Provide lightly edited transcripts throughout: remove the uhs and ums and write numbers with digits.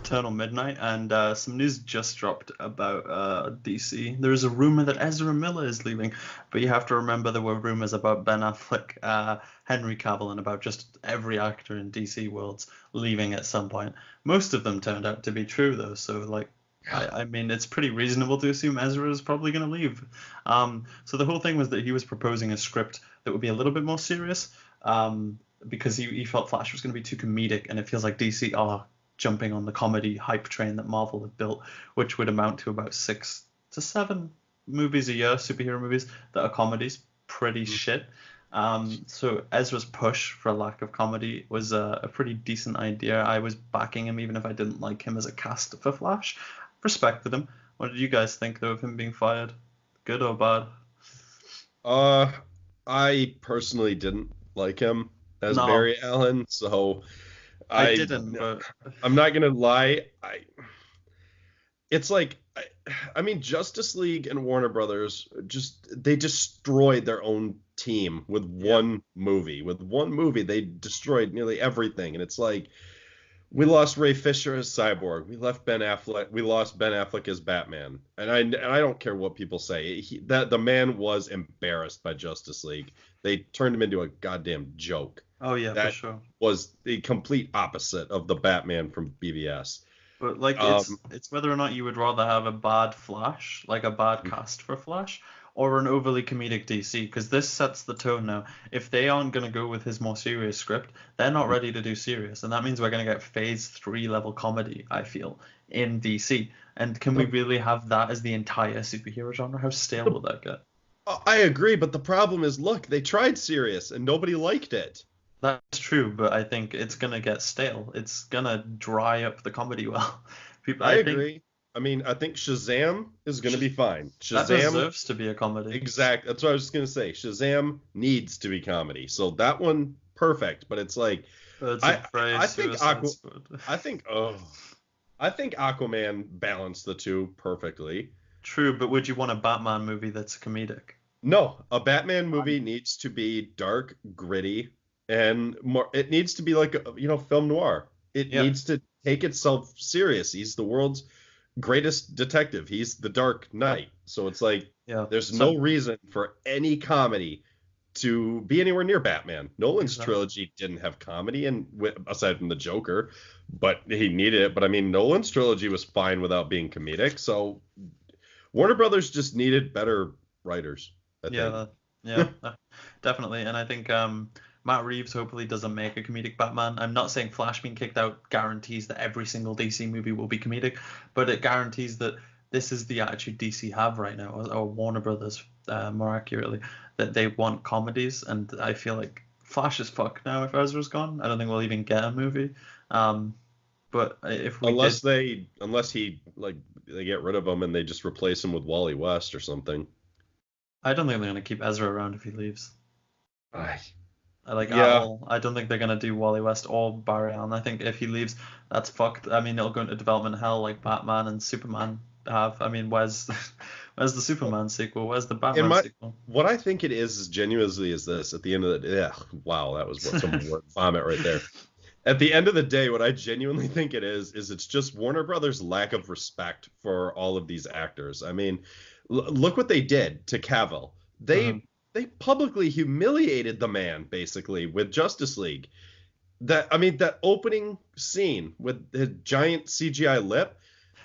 Eternal Midnight, and some news just dropped about DC. There is a rumor that Ezra Miller is leaving, but you have to remember there were rumors about Ben Affleck, Henry Cavill, and about just every actor in DC worlds leaving at some point. Most of them turned out to be true, though, so like. I mean, it's pretty reasonable to assume Ezra is probably going to leave. So the whole thing was that he was proposing a script that would be a little bit more serious, because he felt Flash was going to be too comedic, and it feels like DC are jumping on the comedy hype train that Marvel have built, which would amount to about 6 to 7 movies a year, superhero movies, that are comedies. Pretty shit. So Ezra's push for a lack of comedy was a pretty decent idea. I was backing him even if I didn't like him as a cast for Flash. Respected him. What did you guys think, though, of him being fired? Good or bad? I personally didn't like him as No, Barry Allen, so I didn't, but I'm not gonna lie. It's like I mean, Justice League and Warner Brothers they destroyed their own team with one movie. With one movie, they destroyed nearly everything, and it's like we lost Ray Fisher as Cyborg. We lost Ben Affleck as Batman, and I don't care what people say. That the man was embarrassed by Justice League. They turned him into a goddamn joke. oh yeah, That for sure. was the complete opposite of the Batman from BVS. But like it's whether or not you would rather have a bad Flash, like a bad cast for Flash, or an overly comedic DC, because this sets the tone now. If they aren't going to go with his more serious script, they're not ready to do serious, and that means we're going to get Phase 3 level comedy, I feel, in DC. And can we really have that as the entire superhero genre? How stale will that get? I agree, but the problem is, look, they tried serious and nobody liked it. That's true, but I think it's gonna get stale. It's gonna dry up the comedy well. I agree. I mean, I think Shazam is going to be fine. That Shazam deserves to be a comedy. Exactly. That's what I was just going to say. Shazam needs to be comedy. So that one, perfect. But it's like, I think I think Aquaman balanced the two perfectly. True, but would you want a Batman movie that's comedic? No, a Batman movie needs to be dark, gritty, and more. It needs to be like film noir. It needs to take itself serious. He's the world's greatest detective. He's the Dark Knight. So it's like there's no reason for any comedy to be anywhere near Batman. Nolan's trilogy didn't have comedy, and aside from the Joker, but he needed it. But I mean, Nolan's trilogy was fine without being comedic. So Warner Brothers just needed better writers. I think. Definitely. And I think Matt Reeves hopefully doesn't make a comedic Batman. I'm not saying Flash being kicked out guarantees that every single DC movie will be comedic, but it guarantees that this is the attitude DC have right now, or Warner Brothers, more accurately, that they want comedies. And I feel like Flash is fucked now if Ezra's gone. I don't think we'll even get a movie. But if we unless they get rid of him and they just replace him with Wally West or something. I don't think they're gonna keep Ezra around if he leaves. Yeah. I don't think they're gonna do Wally West or Barry Allen. I think if he leaves, that's fucked. I mean, it'll go into development hell like Batman and Superman have. I mean, where's the Superman sequel? Where's the Batman sequel? What I think it is genuinely is this. At the end of the day, wow, that was some word vomit right there. At the end of the day, what I genuinely think it is it's just Warner Brothers' lack of respect for all of these actors. I mean, look what they did to Cavill. They publicly humiliated the man, basically, with Justice League. That opening scene with the giant CGI lip,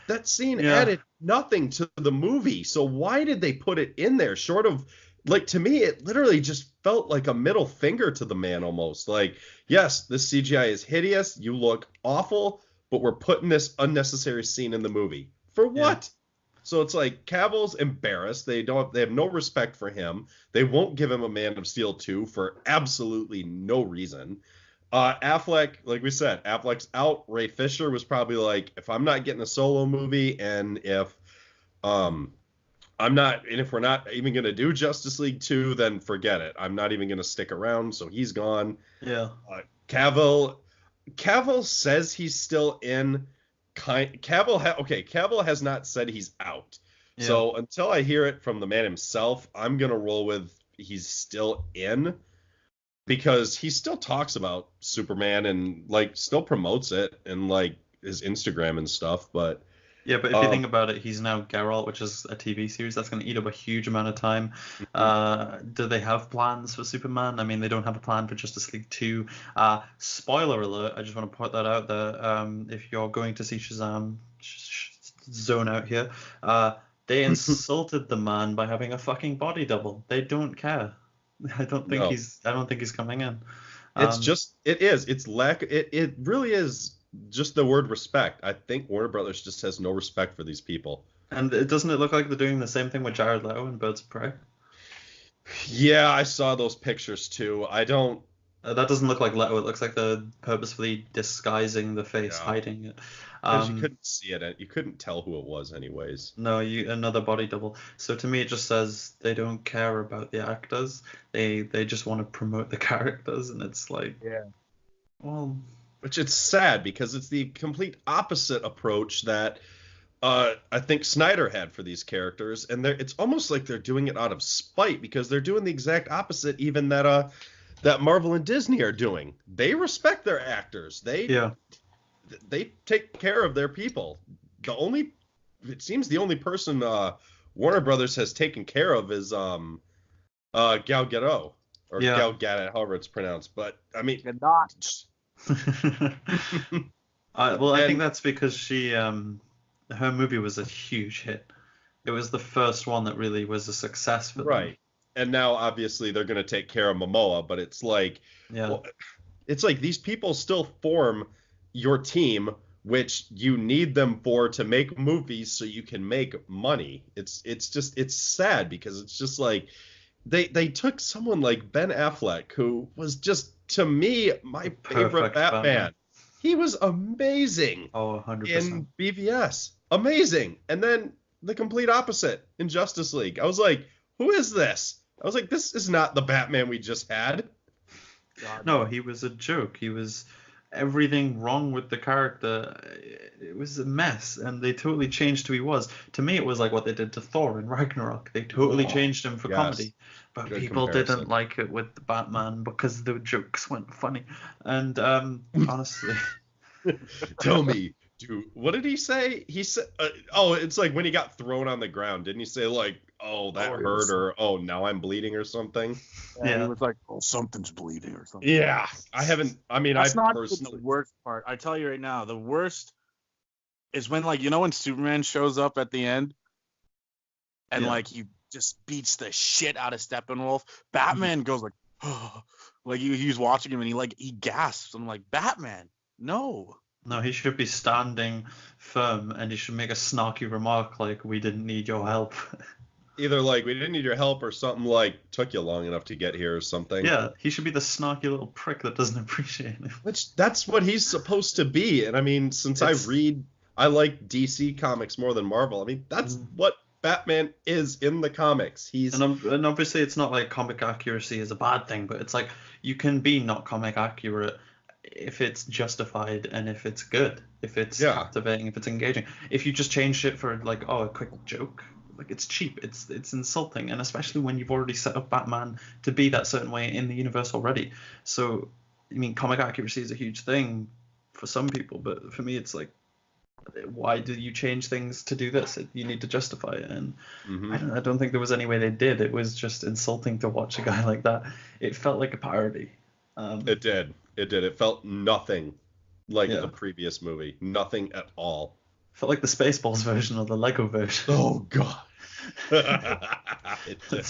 that scene added nothing to the movie. So why did they put it in there? Short of, like, to me, it literally just felt like a middle finger to the man almost. Like, yes, this CGI is hideous. You look awful, but we're putting this unnecessary scene in the movie. For what? Yeah. So it's like Cavill's embarrassed. They have no respect for him. They won't give him a Man of Steel 2 for absolutely no reason. Affleck, like we said, Affleck's out. Ray Fisher was probably like, if I'm not getting a solo movie, and if we're not even gonna do Justice League 2, then forget it. I'm not even gonna stick around. So he's gone. Yeah. Cavill says he's still in. Cavill has not said he's out. Yeah. So until I hear it from the man himself, I'm gonna roll with he's still in, because he still talks about Superman and like still promotes it, and like his Instagram and stuff. But Yeah, but if you think about it, he's now Geralt, which is a TV series that's going to eat up a huge amount of time. Do they have plans for Superman? I mean, they don't have a plan for Justice League 2. Spoiler alert, I just want to put that out there. If you're going to see Shazam, zone out here. They insulted the man by having a fucking body double. They don't care. I don't think no, he's coming in. it's Um, just it really is just the word respect. I think Warner Brothers just has no respect for these people. and doesn't it look like they're doing the same thing with Jared Leto in Birds of Prey? Yeah, I saw those pictures too. I don't. That doesn't look like Leto. It looks like they're purposefully disguising the face, Yeah, hiding it. because you couldn't see it. You couldn't tell who it was, anyways. No, another body double. So to me, it just says they don't care about the actors. They just want to promote the characters, and it's like, Yeah. well, Which it's sad because it's the complete opposite approach that I think Snyder had for these characters, and it's almost like they're doing it out of spite because they're doing the exact opposite even that Marvel and Disney are doing. They respect their actors. yeah, They take care of their people. It seems the only person Warner Brothers has taken care of is Gal Gadot, or yeah. Gal Gadot, however it's pronounced. But I mean, Good not. Well, I think And- that's because her movie was a huge hit. It was the first one that really was a success for them. right. And now obviously they're going to take care of Momoa, but it's like, Yeah. well, it's like these people still form your team, which you need them for to make movies so you can make money. It's sad because it's just like they took someone like Ben Affleck, who was just, to me, my favorite Perfect Batman. Batman. He was amazing Oh, 100%. in BVS. Amazing. And then the complete opposite in Justice League. I was like, who is this? I was like, this is not the Batman we just had. God. No, he was a joke. He was everything wrong with the character. It was a mess, and they totally changed who he was. To me, it was like what they did to Thor in Ragnarok. They totally Oh, changed him for yes. comedy, but Good people comparison. didn't like it with the Batman because the jokes weren't funny. And honestly, Tell me, dude, what did he say? He said, it's like when he got thrown on the ground. Didn't he say, like, oh, that Oh, hurt, yes. or, oh, now I'm bleeding or something? Yeah. He was like, oh, something's bleeding or something. Yeah. That's not even personally. the worst part. I tell you right now, the worst is when, like, you know, when Superman shows up at the end and Yeah. like he just beats the shit out of Steppenwolf. Batman goes like, oh, like he's watching him and he gasps. I'm like, Batman, no. no, he should be standing firm, and he should make a snarky remark like, "We didn't need your help." Either like, we didn't need your help, or something like, took you long enough to get here or something. Yeah, he should be the snarky little prick that doesn't appreciate it. Which, that's what he's supposed to be. And I mean, since It's- I like DC comics more than Marvel. I mean, that's what Batman is in the comics. He's And obviously, it's not like comic accuracy is a bad thing, but it's like you can be not comic accurate if it's justified and if it's good, if it's captivating, if it's engaging. If you just change it for like, oh, a quick joke, like it's cheap, it's insulting, and especially when you've already set up Batman to be that certain way in the universe already. So, I mean, comic accuracy is a huge thing for some people, but for me, it's like, why do you change things to do this? You need to justify it, and I don't think there was any way they did. It was just insulting to watch a guy like that. It felt like a parody. It did. It felt nothing like Yeah. the previous movie. Nothing at all. Felt like the Spaceballs version or the Lego version. Oh god. It did.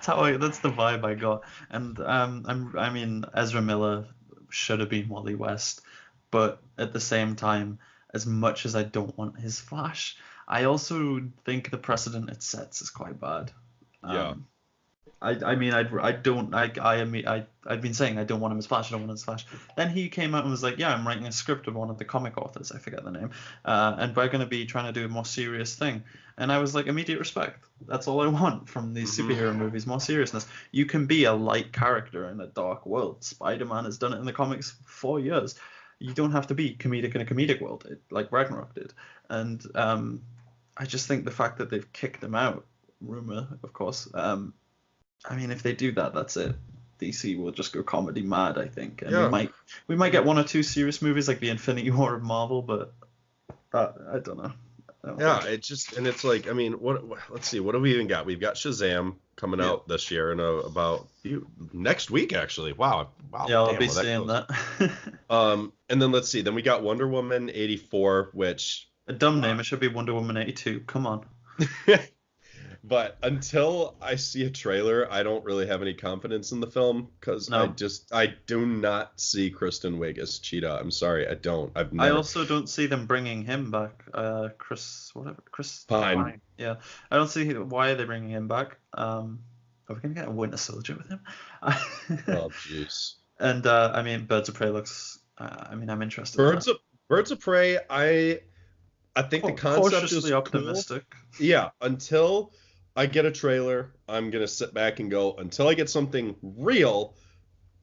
That's the vibe I got. And I mean, Ezra Miller should have been Wally West, but at the same time, as much as I don't want his Flash, I also think the precedent it sets is quite bad. Yeah. I've been saying I don't want him as Flash. I don't want him as Flash. Then he came out and was like, yeah, I'm writing a script with one of the comic authors. I forget the name. And we're going to be trying to do a more serious thing. And I was like, immediate respect. That's all I want from these superhero movies, more seriousness. You can be a light character in a dark world. Spider-Man has done it in the comics for 4 years. You don't have to be comedic in a comedic world like Ragnarok did. And I just think the fact that they've kicked him out, rumor, of course, I mean, if they do that, that's it. DC will just go comedy mad, I think. And Yeah. we might get one or two serious movies like the Infinity War of Marvel, but I don't know. I don't Yeah, think- it just, and it's like, I mean, let's see, what do we even got? We've got Shazam coming Yeah. out this year in about next week, actually. Wow, Yeah, I'll damn, be well, that seeing goes. that. And then let's see, then we got Wonder Woman 84, which, A dumb name. It should be Wonder Woman 82. Come on. but until I see a trailer, I don't really have any confidence in the film because No. I do not see Kristen Wiig as Cheetah. I'm sorry, I don't. I've I never. also don't see them bringing him back. Chris Fine. Yeah, I don't see why are they bringing him back. Are we gonna get a Winter Soldier with him? Oh, jeez. And I mean, Birds of Prey looks. I mean, I'm interested. in that. Birds of Prey. I think the concept is Cautiously cool. optimistic. Yeah, until I get a trailer, I'm gonna sit back and go until I get something real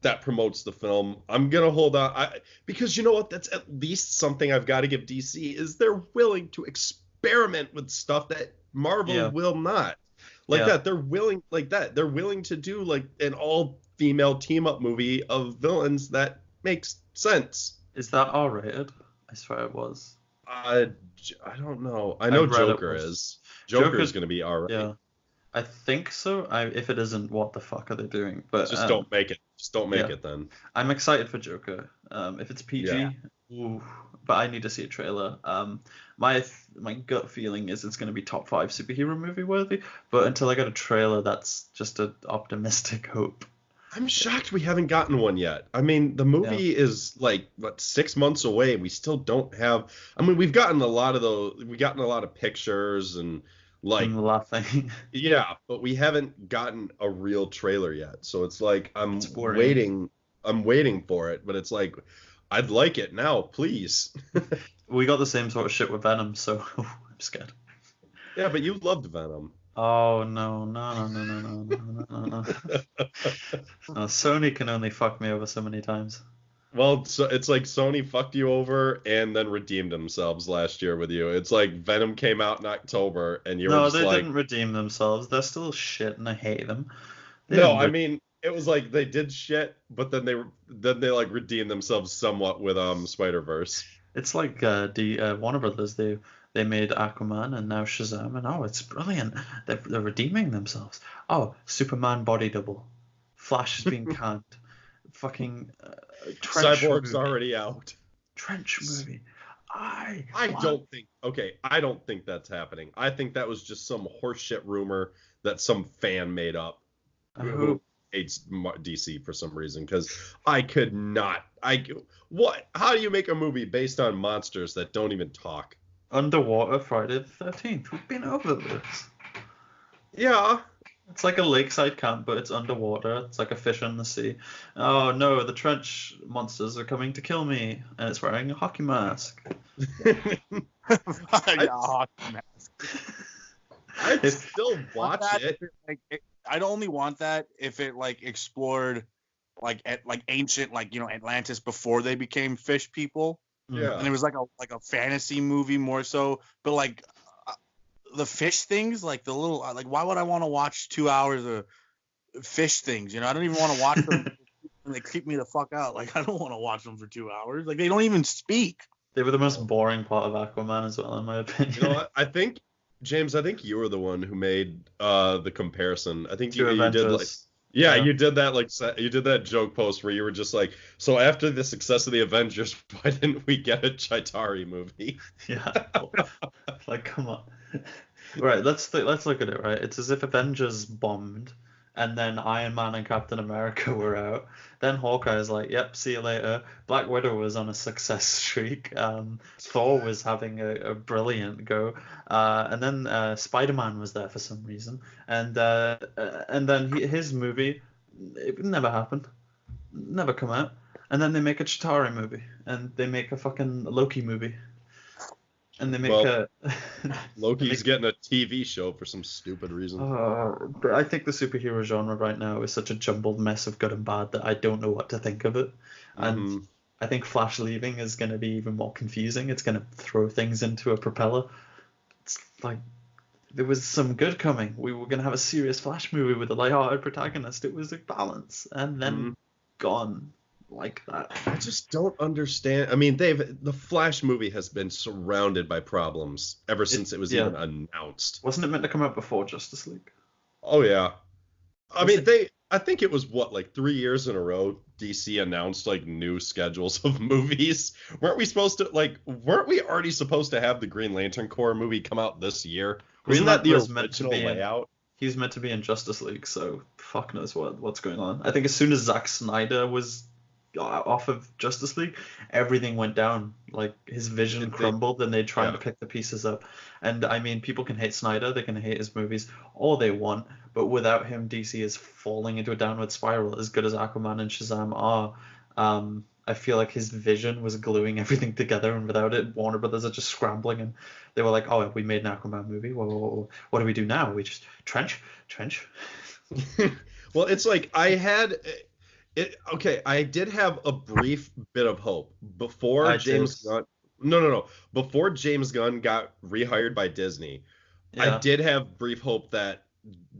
that promotes the film. I'm gonna hold on, because you know what? That's at least something I've got to give DC is they're willing to experiment with stuff that Marvel will not. Like that, they're willing They're willing to do like an all-female team-up movie of villains that makes sense. Is that R-rated? I swear it was. I don't know. I know read it Joker was. is. Joker is Joker's- going to be all right. Yeah, I think so. If it isn't, what the fuck are they doing? But Just don't make it. Just don't make it then. I'm excited for Joker. If it's PG, ooh, but I need to see a trailer. My gut feeling is it's going to be top 5 superhero movie worthy. But until I get a trailer, that's just an optimistic hope. I'm shocked we haven't gotten one yet. I mean, the movie is like 6 months away. We still don't have. I mean, we've gotten a lot of those. We've gotten a lot of pictures and like I'm laughing. yeah, but we haven't gotten a real trailer yet. So it's like I'm worrying. waiting. I'm waiting for it, but it's like I'd like it now, please. We got the same sort of shit with Venom, so I'm scared. Yeah, but you loved Venom. Oh no. Sony can only fuck me over so many times. Well, so it's like Sony fucked you over and then redeemed themselves last year with you. It's like Venom came out in October and you were just No, they like, didn't redeem themselves. They're still shit, and I hate them. no, I mean it was like they did shit, but then they like redeemed themselves somewhat with Spider-Verse. It's like Warner Brothers. They made Aquaman and now Shazam, and it's brilliant. They're redeeming themselves. Oh, Superman body double. Flash has been canned. Fucking Trench Cyborg's movie. already out. Trench movie. I don't think that's happening. I think that was just some horseshit rumor that some fan made up who hates DC for some reason, because I could not. How do you make a movie based on monsters that don't even talk? Underwater Friday the 13th. We've been over this. Yeah. It's like a lakeside camp, but it's underwater. It's like a fish in the sea. Oh no, the trench monsters are coming to kill me, and it's wearing a hockey mask. I'd still watch it. I'd only want that if it like explored like ancient Atlantis before they became fish people. Yeah. And it was like a fantasy movie more so, but like the fish things, like the little why would I want to watch 2 hours of fish things? I don't even want to watch them. And they creep me the fuck out. Like I don't want to watch them for 2 hours. Like they don't even speak. They were the most boring part of Aquaman as well, in my opinion. You know what? I think James, you were the one who made the comparison. I think you did you did that you did that joke post where you were just like, so after the success of the Avengers, why didn't we get a Chitauri movie? Yeah. Like, come on. Right, let's look at it, right? It's as if Avengers bombed, and then Iron Man and Captain America were out. Then Hawkeye is like, yep, see you later. Black Widow was on a success streak. Thor was having a brilliant go. And then Spider-Man was there for some reason. And then his movie, it would never happen. Never come out. And then they make a Chitauri movie. And they make a fucking Loki movie. And they make Loki's getting a TV show for some stupid reason. But I think the superhero genre right now is such a jumbled mess of good and bad that I don't know what to think of it. And I think Flash leaving is going to be even more confusing. It's going to throw things into a propeller. It's like there was some good coming. We were going to have a serious Flash movie with a lighthearted protagonist. It was a balance, and then gone. like that. I just don't understand. I mean, the Flash movie has been surrounded by problems ever since it was Yeah. even announced. Wasn't it meant to come out before Justice League? Oh yeah. I Was mean, I think it was what, like 3 years in a row, DC announced like new schedules of movies. Weren't we already supposed to have the Green Lantern Corps movie come out this year? Green Wasn't that Lantern the was meant to original be in. layout? He was meant to be in Justice League, so fuck knows what's going on. I think as soon as Zack Snyder was off of Justice League, everything went down. Like his vision They, crumbled, and they tried yeah. to pick the pieces up. And I mean, people can hate Snyder, they can hate his movies all they want, but without him, DC is falling into a downward spiral. As good as Aquaman and Shazam are, I feel like his vision was gluing everything together, and without it, Warner Brothers are just scrambling. And they were like, "Oh, we made an Aquaman movie. Well, what do we do now? We just trench." Well, it's like I had it. Okay, I did have a brief bit of hope before I James did. Gunn. No. Before James Gunn got rehired by Disney, I Yeah. did have brief hope that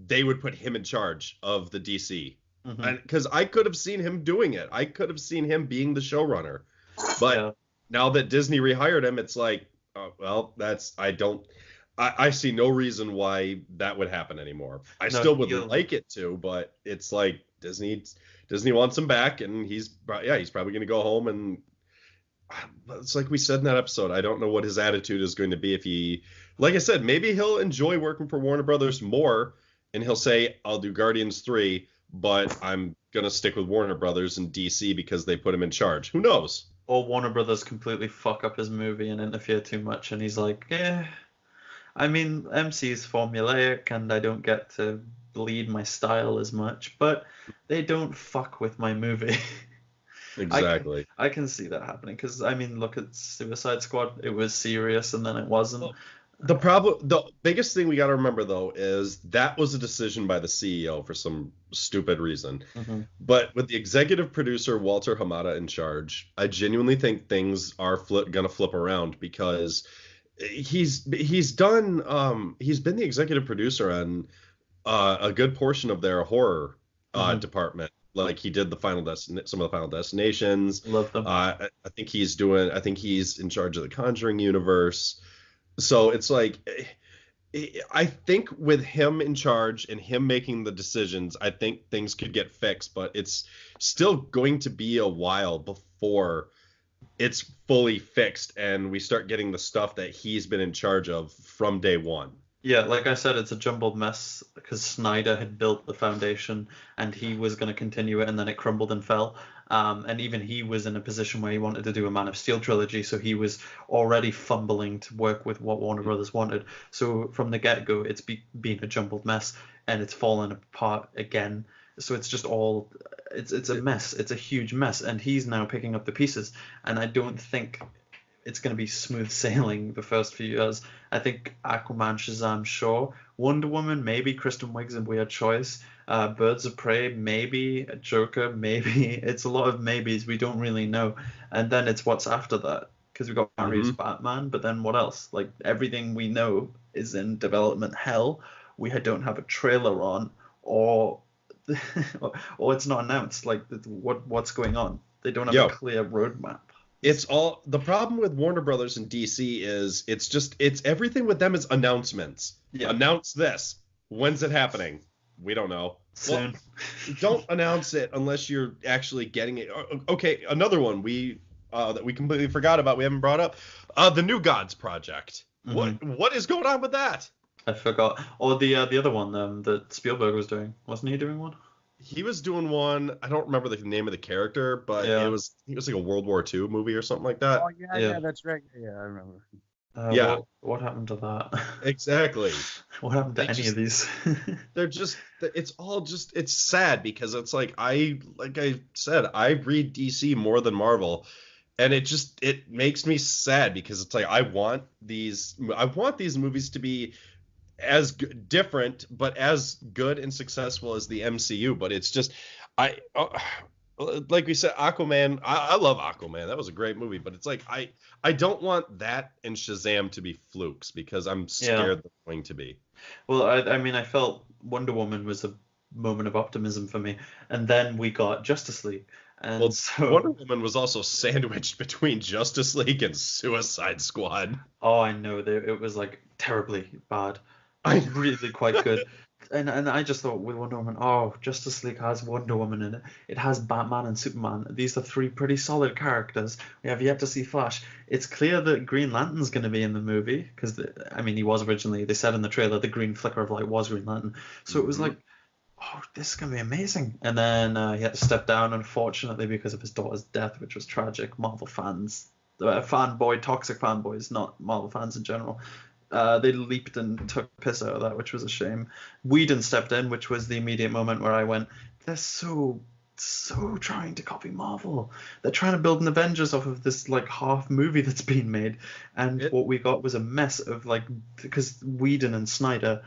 they would put him in charge of the DC. Hmm. And because I could have seen him doing it. I could have seen him being the showrunner. But Yeah. now that Disney rehired him, it's like, well, I see no reason why that would happen anymore. I No, still would like it to, but it's like Disney wants him back, and he's probably going to go home. And it's like we said in that episode, I don't know what his attitude is going to be if he, like I said, maybe he'll enjoy working for Warner Brothers more, and he'll say, I'll do Guardians 3, but I'm going to stick with Warner Brothers and DC because they put him in charge. Who knows? Or Warner Brothers completely fuck up his movie and interfere too much, and he's like, I mean, MC's formulaic, and I don't get to bleed my style as much, but they don't fuck with my movie. Exactly. I can see that happening because I mean, look at Suicide Squad. It was serious, and then it wasn't. The biggest thing we got to remember though is that was a decision by the CEO for some stupid reason. Hmm. But with the executive producer Walter Hamada in charge, I genuinely think things are gonna flip around because he's been the executive producer on a good portion of their horror department. Like he did some of the Final Destinations. Love them. I think he's in charge of the Conjuring universe. So it's like, I think with him in charge and him making the decisions, I think things could get fixed, but it's still going to be a while before it's fully fixed and we start getting the stuff that he's been in charge of from day one. Yeah, like I said, it's a jumbled mess because Snyder had built the foundation and he was going to continue it, and then it crumbled and fell. And even he was in a position where he wanted to do a Man of Steel trilogy, so he was already fumbling to work with what Warner Brothers wanted. So from the get-go, it's been a jumbled mess, and it's fallen apart again. So it's just all, it's a mess. It's a huge mess, and he's now picking up the pieces. And I don't think it's going to be smooth sailing the first few years. I think Aquaman, Shazam, sure. Wonder Woman, maybe. Kristen Wiig's a weird choice. Birds of Prey, maybe. Joker, maybe. It's a lot of maybes. We don't really know. And then it's what's after that. Because we've got Barry's Batman, but then what else? Like, everything we know is in development hell. We don't have a trailer on, or or it's not announced. Like, what's going on? They don't have a clear roadmap. It's all the problem with Warner Brothers and DC is it's everything with them is announcements. Yeah. Announce this. When's it happening? We don't know. Soon. Well, don't announce it unless you're actually getting it. Okay, another one that we completely forgot about, we haven't brought up, the New Gods project. What is going on with that? I forgot. Or the other one that Spielberg was doing. Wasn't he doing one? He was doing one. I don't remember the name of the character, but it was like a World War II movie or something like that. Oh yeah, that's right. Yeah, I remember. Yeah. What happened to that? Exactly. What happened to any of these? It's sad because it's like I said, I read DC more than Marvel, and it makes me sad because it's like I want these movies to be as different but as good and successful as the MCU, but it's just like we said, Aquaman, I love Aquaman. That was a great movie, but it's like I don't want that and Shazam to be flukes because I'm scared they're going to be. Well, I mean, I felt Wonder Woman was a moment of optimism for me, and then we got Justice League, And Well, so, Wonder Woman was also sandwiched between Justice League and Suicide Squad. oh, I know it was like terribly bad, I really quite good. And I just thought with Wonder Woman, oh, Justice League has Wonder Woman in it. It has Batman and Superman. These are three pretty solid characters. We have yet to see Flash. It's clear that Green Lantern's going to be in the movie because, I mean, he was originally. They said in the trailer the green flicker of light was Green Lantern. So it was Mhm. like, oh, this is going to be amazing. And then he had to step down, unfortunately, because of his daughter's death, which was tragic. Marvel fans, toxic fanboys, not Marvel fans in general, they leaped and took piss out of that, which was a shame. Whedon stepped in, which was the immediate moment where I went, they're so trying to copy Marvel. They're trying to build an Avengers off of this like half movie that's been made, and It what we got was a mess of like because Whedon and Snyder,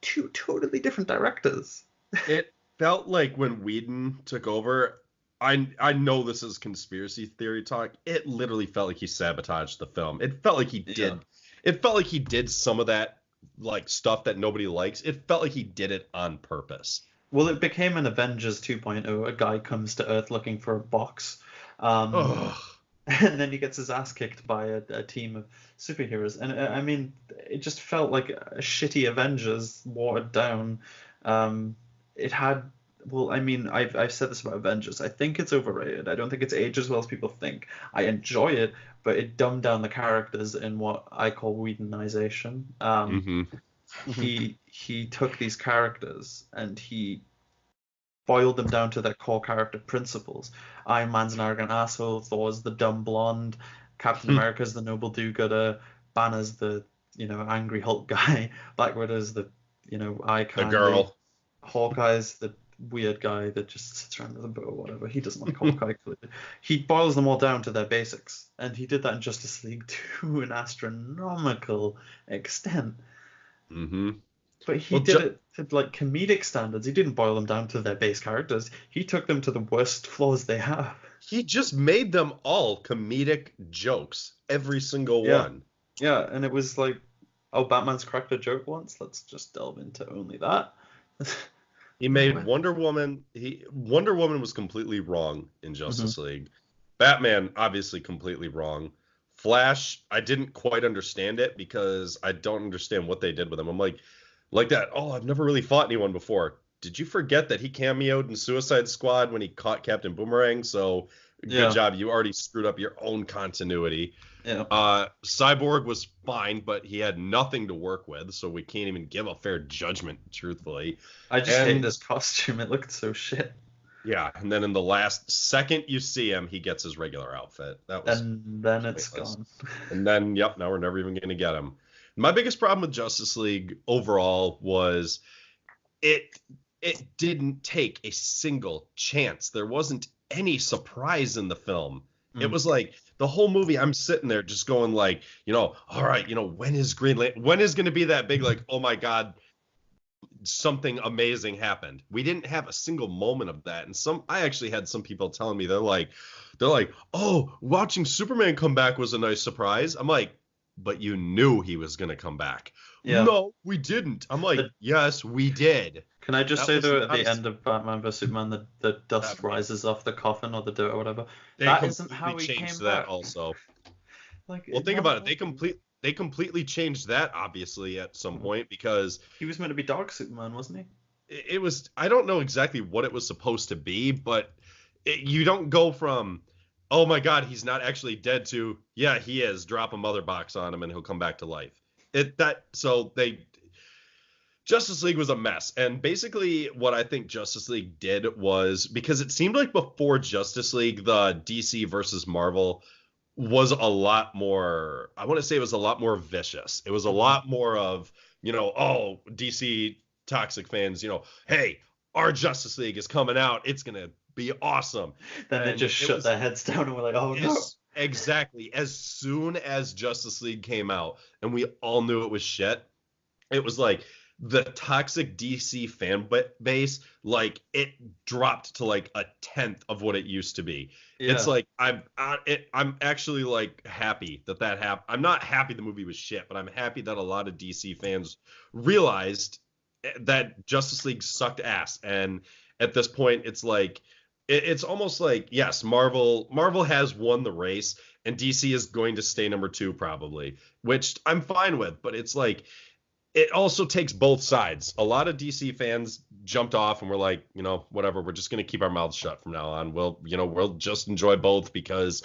two totally different directors. it felt like when Whedon took over, I know this is conspiracy theory talk. It literally felt like he sabotaged the film. It felt like he Yeah. did. It felt like he did some of that like stuff that nobody likes. It felt like he did it on purpose. Well, it became an Avengers 2.0. A guy comes to Earth looking for a box. Um, Ugh. and then he gets his ass kicked by a team of superheroes. And I mean, it just felt like a shitty Avengers watered down. Um, it had, well, I mean, I've said this about Avengers. I think it's overrated. I don't think it's aged as well as people think. I enjoy it, but it dumbed down the characters in what I call Whedonization. Hmm. He took these characters and he boiled them down to their core character principles. Iron Man's an arrogant asshole. Thor's the dumb blonde. Captain America's the noble do-gooder. Banner's the angry Hulk guy. Black Widow's the eye The candy. girl. Hawkeye's the weird guy that just sits around with a bow or whatever. He doesn't like Hawkeye clearly. He boils them all down to their basics, and he did that in Justice League to an astronomical extent. Hmm. But he Well, did it to like comedic standards. He didn't boil them down to their base characters. He took them to the worst flaws they have. he just made them all comedic jokes, every single Yeah. one. Yeah, and it was like, oh, Batman's cracked a joke once. Let's just delve into only that. He made Wonder Woman. Wonder Woman was completely wrong in Mhm. Justice League. Batman obviously completely wrong. Flash, I didn't quite understand it because I don't understand what they did with him. I'm like that. Oh, I've never really fought anyone before. Did you forget that he cameoed in Suicide Squad when he caught Captain Boomerang? So good Yeah, job. You already screwed up your own continuity. yeah. Cyborg was fine, but he had nothing to work with, so we can't even give a fair judgment, truthfully. I just hated And his costume. It looked so shit. yeah, and then in the last second you see him, he gets his regular outfit. That was And then it's pointless. gone. And then, yep, now we're never even going to get him. My biggest problem with Justice League overall was it it didn't take a single chance. There wasn't any surprise in the film. It Mm. was like the whole movie, I'm sitting there just going like, all right, when is when is going to be that big, like, oh my God, something amazing happened. We didn't have a single moment of that. And I actually had some people telling me they're like, oh, watching Superman come back was a nice surprise. I'm like, but you knew he was gonna come back. Yeah. No, we didn't. I'm like, The- yes, we did. Can I just That say was though, at not the end of Batman vs Superman, the dust that- rises off the coffin or the dirt or whatever. They That isn't completely how he came changed that back. also. Like Well, it think never about it. happened. They completely changed that obviously at some point because He was meant to be Dark Superman, wasn't he? it was, I don't know exactly what it was supposed to be, but you don't go from, oh my God, he's not actually dead to, yeah, he is, drop a mother box on him and he'll come back to life. Justice League was a mess. And basically what I think Justice League did was, because it seemed like before Justice League, the DC versus Marvel was a lot more, I want to say it was a lot more vicious. It was a lot more of, oh, DC toxic fans, hey, our Justice League is coming out. It's going to be awesome. Then they And just it shut was, their heads down and were like, oh no. exactly. As soon as Justice League came out and we all knew it was shit, it was like the toxic DC fan base, like it dropped to like a tenth of what it used to be. It's Yeah. like I'm actually like happy that happened. I'm not happy the movie was shit, but I'm happy that a lot of DC fans realized that Justice League sucked ass. And at this point, it's like it's almost like, yes, Marvel has won the race, and DC is going to stay number 2 probably, which I'm fine with. But it's like it also takes both sides. A lot of DC fans jumped off and were like, whatever, we're just going to keep our mouths shut from now on. We'll just enjoy both because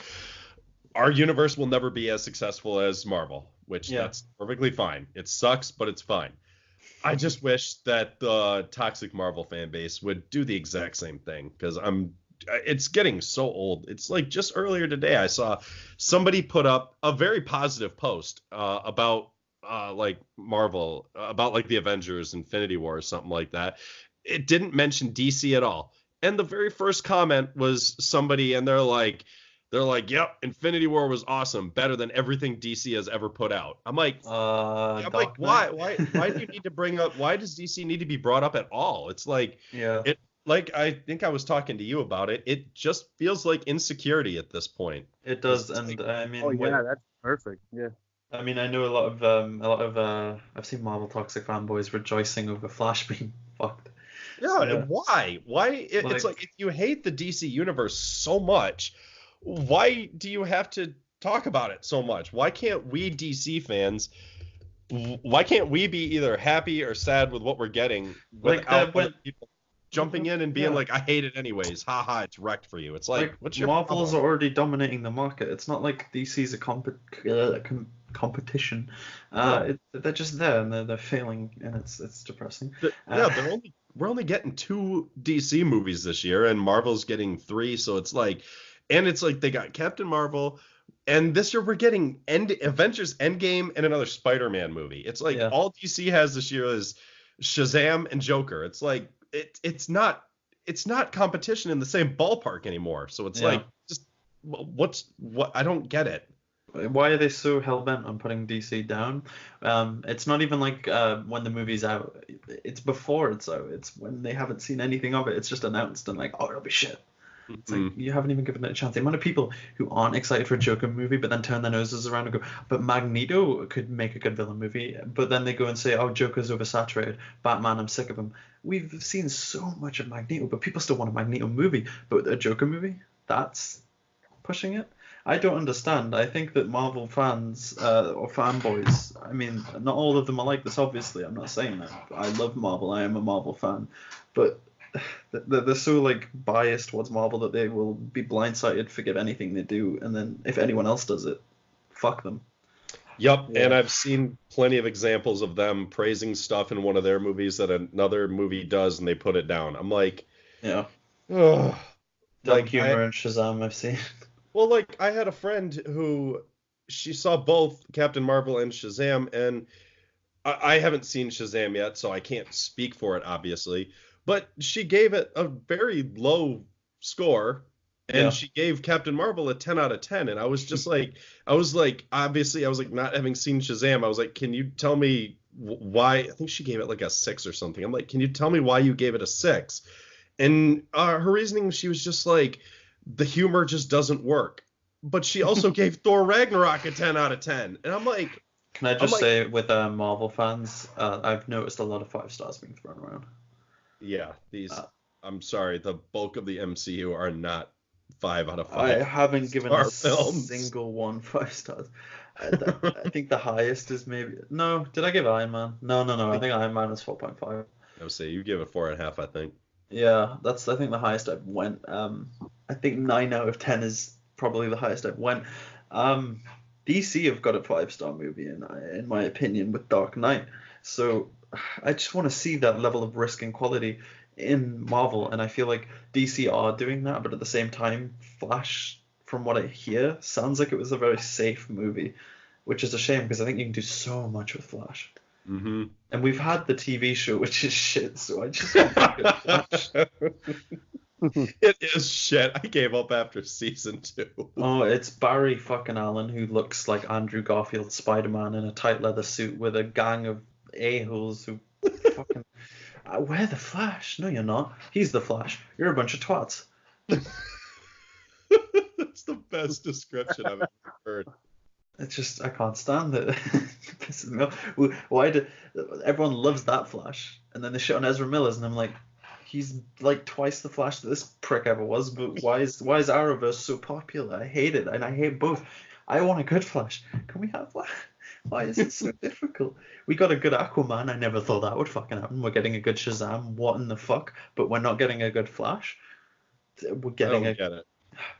our universe will never be as successful as Marvel, which that's perfectly fine. It sucks, but it's fine. I just wish that the toxic Marvel fan base would do the exact same thing, because it's getting so old. It's like just earlier today I saw somebody put up a very positive post about like Marvel, about like the Avengers, Infinity War, or something like that. It didn't mention DC at all. And the very first comment was somebody, and they're like, yep, Infinity War was awesome, better than everything DC has ever put out. I'm like, why do you need to bring up? Why does DC need to be brought up at all? It's like, like I think I was talking to you about it. It just feels like insecurity at this point. It does, and like, I mean, that's perfect. Yeah. I mean, I know a lot of I've seen Marvel toxic fanboys rejoicing over Flash being fucked. Yeah. Why? It's like, if you hate the DC universe so much, why do you have to talk about it so much? Why can't we DC fans? Why can't we be either happy or sad with what we're getting without people jumping in and being like, I hate it anyways. Ha, it's wrecked for you. It's like what's your Marvel's problem? already dominating the market. It's not like DC's a competition. They're just there and they're failing, and it's depressing. We're only getting 2 DC movies this year, and Marvel's getting 3. So it's like, and it's like they got Captain Marvel, and this year we're getting Avengers Endgame and another Spider-Man movie. It's like all DC has this year is Shazam and Joker. It's like it's not competition in the same ballpark anymore. So it's like, just what I don't get it. Why are they so hell-bent on putting DC down? It's not even like when the movie's out. It's before it's out. It's when they haven't seen anything of it. It's just announced and like, oh, it'll be shit. It's like, you haven't even given it a chance. The amount of people who aren't excited for a Joker movie but then turn their noses around and go, but Magneto could make a good villain movie. But then they go and say, oh, Joker's oversaturated. Batman, I'm sick of him. We've seen so much of Magneto, but people still want a Magneto movie. But a Joker movie? That's pushing it. I don't understand. I think that Marvel fans or fanboys, I mean, not all of them are like this, obviously. I'm not saying that. I love Marvel. I am a Marvel fan. But they're so like biased towards Marvel that they will be blindsided, forgive anything they do, and then if anyone else does it, fuck them. Yep, and I've seen plenty of examples of them praising stuff in one of their movies that another movie does, and they put it down. I'm like, ugh. Like humor and Shazam I've seen. Well, like, I had a friend who, she saw both Captain Marvel and Shazam, and I haven't seen Shazam yet, so I can't speak for it, obviously. But she gave it a very low score, and she gave Captain Marvel a 10 out of 10. And I was just like, obviously, I was like, not having seen Shazam, I was like, can you tell me why? I think she gave it like a 6 or something. I'm like, can you tell me why you gave it a 6? And her reasoning, she was just like, the humor just doesn't work. But she also gave Thor Ragnarok a 10 out of 10. And I'm like, can I just say, with Marvel fans, I've noticed a lot of 5 stars being thrown around. Yeah, I'm sorry, the bulk of the MCU are not 5 out of 5. I haven't given a films. single one 5 stars. I think the highest is maybe... No, did I give Iron Man? No. I think Iron Man was 4.5. I would say you gave it 4.5, I think. Yeah, that's, I think, the highest I've went. I think 9 out of 10 is probably the highest I've went. DC have got a 5-star movie in my opinion with Dark Knight. So I just want to see that level of risk and quality in Marvel, and I feel like DC are doing that, but at the same time, Flash, from what I hear, sounds like it was a very safe movie, which is a shame because I think you can do so much with Flash. Mm-hmm. And we've had the TV show, which is shit, so I just want to good Flash. It is shit. I gave up after season 2. Oh, it's Barry fucking Allen who looks like Andrew Garfield's Spider-Man in a tight leather suit with a gang of a-holes who fucking... We're the Flash. No, you're not. He's the Flash. You're a bunch of twats. That's the best description I've ever heard. It's just, I can't stand it. It pisses me off. Why do everyone loves that Flash, and then they shit on Ezra Miller's, and I'm like, he's like twice the Flash that this prick ever was. But why is Arrowverse so popular? I hate it, and I hate both. I want a good Flash. Can we have Flash? Why is it so difficult? We got a good Aquaman. I never thought that would fucking happen. We're getting a good Shazam. What in the fuck? But we're not getting a good Flash. We're I getting don't get it.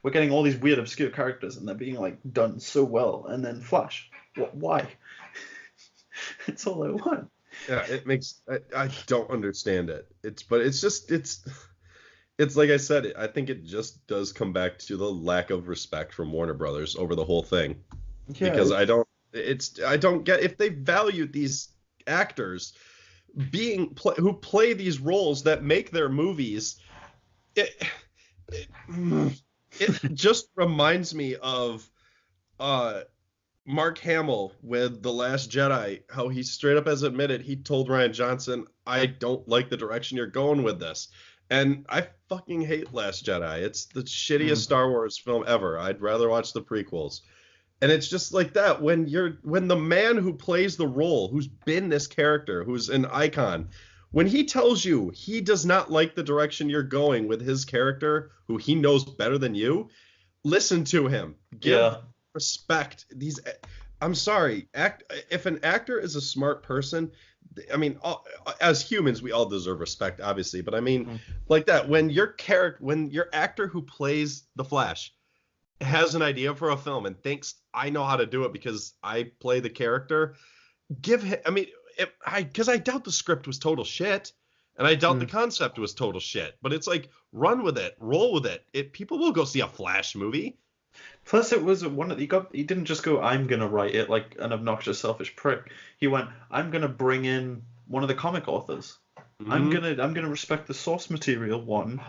we're getting all these weird obscure characters, and they're being like done so well. And then Flash. Why? It's all I want. Yeah, it makes I don't understand it. It's like I said, I think it just does come back to the lack of respect from Warner Brothers over the whole thing. Yeah, Because I don't get if they value these actors who play these roles that make their movies. It just reminds me of Mark Hamill with The Last Jedi, how he straight up has admitted he told Rian Johnson, I don't like the direction you're going with this. And I fucking hate Last Jedi. It's the shittiest Star Wars film ever. I'd rather watch the prequels. And it's just like that when the man who plays the role, who's been this character, who's an icon, when he tells you he does not like the direction you're going with his character, who he knows better than you, listen to him. Give respect. I'm sorry. If an actor is a smart person, I mean, as humans, we all deserve respect, obviously. But I mean, like that, when your actor who plays the Flash has an idea for a film and thinks I know how to do it because I play the character, give him. I mean, because I doubt the script was total shit, and I doubt the concept was total shit. But it's like, run with it, roll with it. People will go see a Flash movie. Plus, it was one that he didn't just go, I'm gonna write it like an obnoxious, selfish prick. He went, I'm gonna bring in one of the comic authors. I'm gonna respect the source material. One,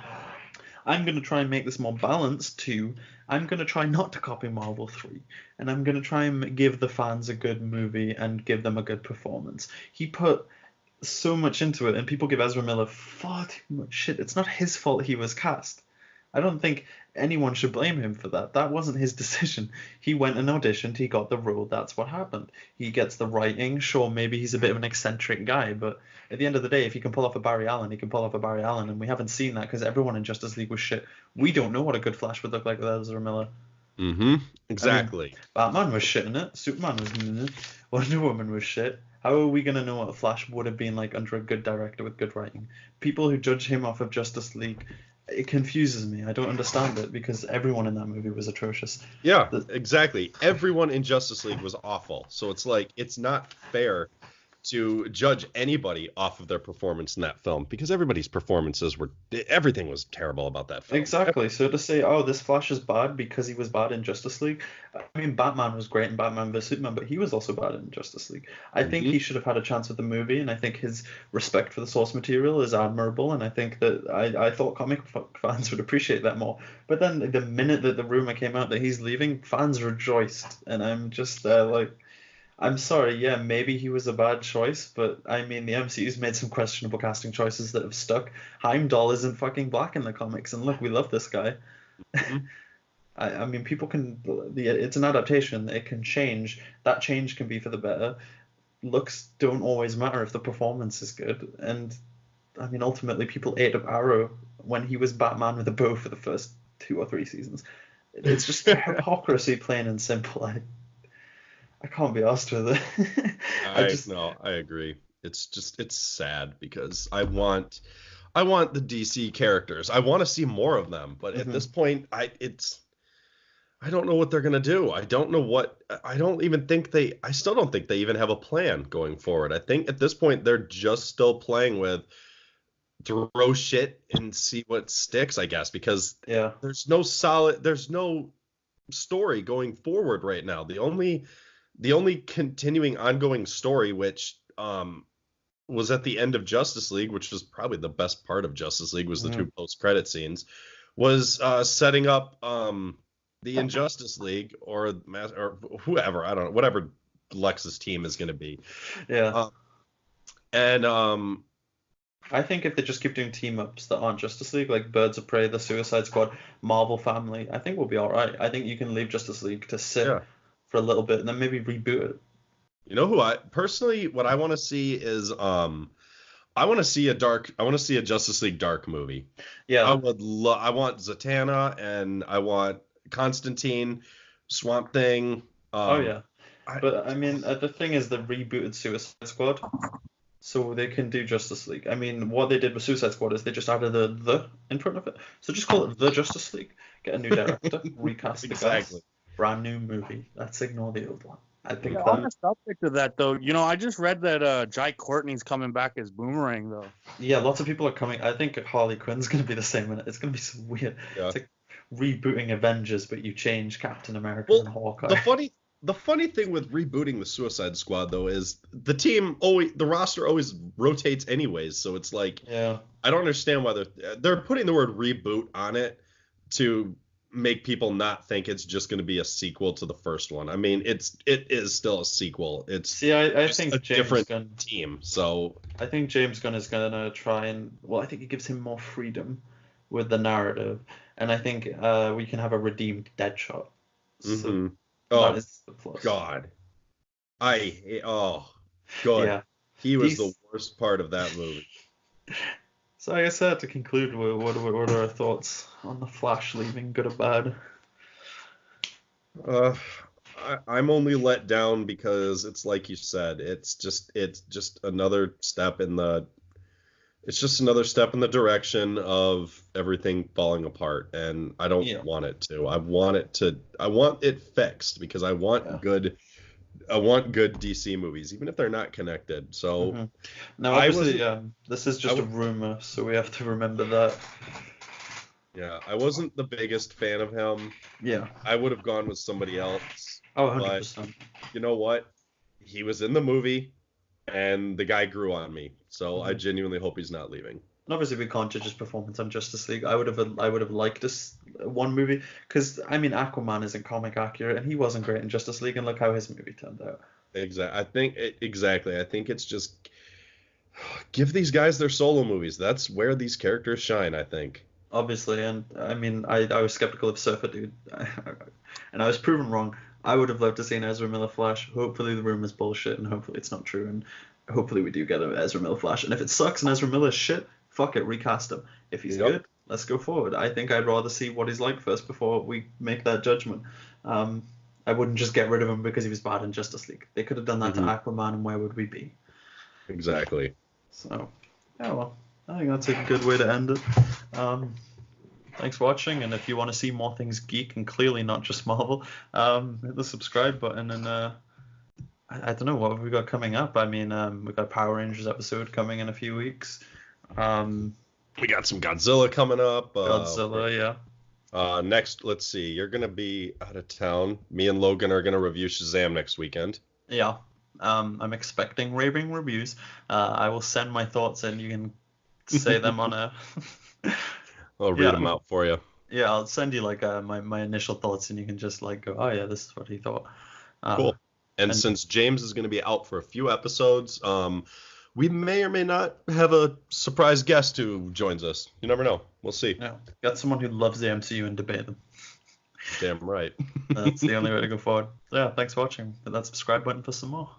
I'm gonna try and make this more balanced. Two, I'm gonna try not to copy Marvel 3, and I'm gonna try and give the fans a good movie and give them a good performance. He put so much into it, and people give Ezra Miller far too much shit. It's not his fault he was cast. I don't think anyone should blame him for that. That wasn't his decision. He went and auditioned. He got the role. That's what happened. He gets the writing. Sure, maybe he's a bit of an eccentric guy, but at the end of the day, if he can pull off a Barry Allen, he can pull off a Barry Allen, and we haven't seen that because everyone in Justice League was shit. We don't know what a good Flash would look like with Ezra Miller. Exactly. I mean, Batman was shit in it. Superman was in it. Wonder Woman was shit. How are we going to know what a Flash would have been like under a good director with good writing? People who judge him off of Justice League, it confuses me. I don't understand it because everyone in that movie was atrocious. Yeah, exactly. Everyone in Justice League was awful. So it's like, it's not fair to judge anybody off of their performance in that film because everybody's performances everything was terrible about that film. Exactly. So to say, oh, this Flash is bad because he was bad in Justice League. I mean, Batman was great in Batman vs Superman, but he was also bad in Justice League. I think he should have had a chance with the movie, and I think his respect for the source material is admirable, and I think that I thought comic fans would appreciate that more. But then the minute that the rumor came out that he's leaving, fans rejoiced, and I'm just like, I'm sorry, yeah, maybe he was a bad choice, but I mean, the MCU's made some questionable casting choices that have stuck. Heimdall isn't fucking black in the comics, and look, we love this guy. I mean, people can, it's an adaptation, it can change. That change can be for the better. Looks don't always matter if the performance is good, and I mean, ultimately, people ate up Arrow when he was Batman with a bow for the first 2 or 3 seasons. It's just hypocrisy, plain and simple. I can't be asked with it. No, I agree. It's sad because I want the DC characters. I want to see more of them, but at this point, I don't know what they're gonna do. I still don't think they even have a plan going forward. I think at this point they're just still playing with throw shit and see what sticks, I guess, because there's no story going forward right now. The only continuing ongoing story, which was at the end of Justice League, which was probably the best part of Justice League, was the 2 post-credit scenes, was setting up the Injustice League or whoever, I don't know, whatever Lex's team is going to be. Yeah. I think if they just keep doing team-ups that aren't Justice League, like Birds of Prey, the Suicide Squad, Marvel Family, I think we'll be all right. I think you can leave Justice League to sit for a little bit and then maybe reboot it. You know what I want to see is I want to see a Justice League Dark movie. Yeah. I want Zatanna and I want Constantine, Swamp Thing. Oh yeah. I, But I mean, the thing is, they rebooted Suicide Squad, so they can do Justice League. I mean, what they did with Suicide Squad is they just added the in front of it. So just call it the Justice League. Get a new director, recast the Exactly. cast, brand new movie. Let's ignore the old one. I think Yeah, on that. the subject of that, though, I just read that Jai Courtney's coming back as Boomerang, though. Yeah, lots of people are coming. I think Harley Quinn's gonna be the same in it. It's gonna be so weird. Yeah. It's like rebooting Avengers, but you change Captain America and Well, Hawkeye. the funny thing with rebooting the Suicide Squad though is the roster always rotates anyways, so it's like Yeah. I don't understand why they're putting the word reboot on it to make people not think it's just going to be a sequel to the first one. I mean, it is still a sequel. It's See, I just think a James different Gunn. team. So I think James Gunn is gonna try and I think it gives him more freedom with the narrative, and I think we can have a redeemed Deadshot. So mhm. that Oh is the plus. God, God, Yeah. he was These- the worst part of that movie. So I guess to conclude, what are our thoughts on the Flash leaving, good or bad? I'm only let down because it's like you said, it's just another step in the direction of everything falling apart, and I don't Yeah. want it to. I want it fixed because I want Yeah. good DC movies, even if they're not connected. So Mhm. Now, I obviously, wasn't this is just a rumor, so we have to remember that. I wasn't the biggest fan of him. Yeah. I would have gone with somebody else, Oh, but 100%. you know what? He was in the movie, and the guy grew on me. So I Mhm. genuinely hope he's not leaving. And obviously, we can't judge his performance on Justice League. I would have liked this one movie because I mean, Aquaman isn't comic accurate, and he wasn't great in Justice League, and look how his movie turned out. Exactly. I think it's just give these guys their solo movies. That's where these characters shine, I think. Obviously, and I mean, I was skeptical of Surfer Dude, and I was proven wrong. I would have loved to see an Ezra Miller Flash. Hopefully, the rumor's bullshit, and hopefully, it's not true, and hopefully, we do get an Ezra Miller Flash. And if it sucks and Ezra Miller's shit, fuck it, recast him. If he's Yep. good, let's go forward. I think I'd rather see what he's like first before we make that judgment. I wouldn't just get rid of him because he was bad in Justice League. They could have done that Mhm. to Aquaman, and where would we be? Exactly. So, yeah, well, I think that's a good way to end it. Thanks for watching, and if you want to see more things geek and clearly not just Marvel, hit the subscribe button, and I don't know what have we got coming up. I mean, we've got a Power Rangers episode coming in a few weeks. We got some Godzilla coming up. Godzilla, yeah. Next, let's see. You're gonna be out of town. Me and Logan are gonna review Shazam next weekend. Yeah. I'm expecting raving reviews. I will send my thoughts and you can say them on a. I'll read them out for you. Yeah, I'll send you like my initial thoughts and you can just like go, oh yeah, this is what he thought. Cool. And since James is going to be out for a few episodes, we may or may not have a surprise guest who joins us. You never know. We'll see. Yeah, got someone who loves the MCU and debate them. Damn right. That's the only way to go forward. So yeah, thanks for watching. Hit that subscribe button for some more.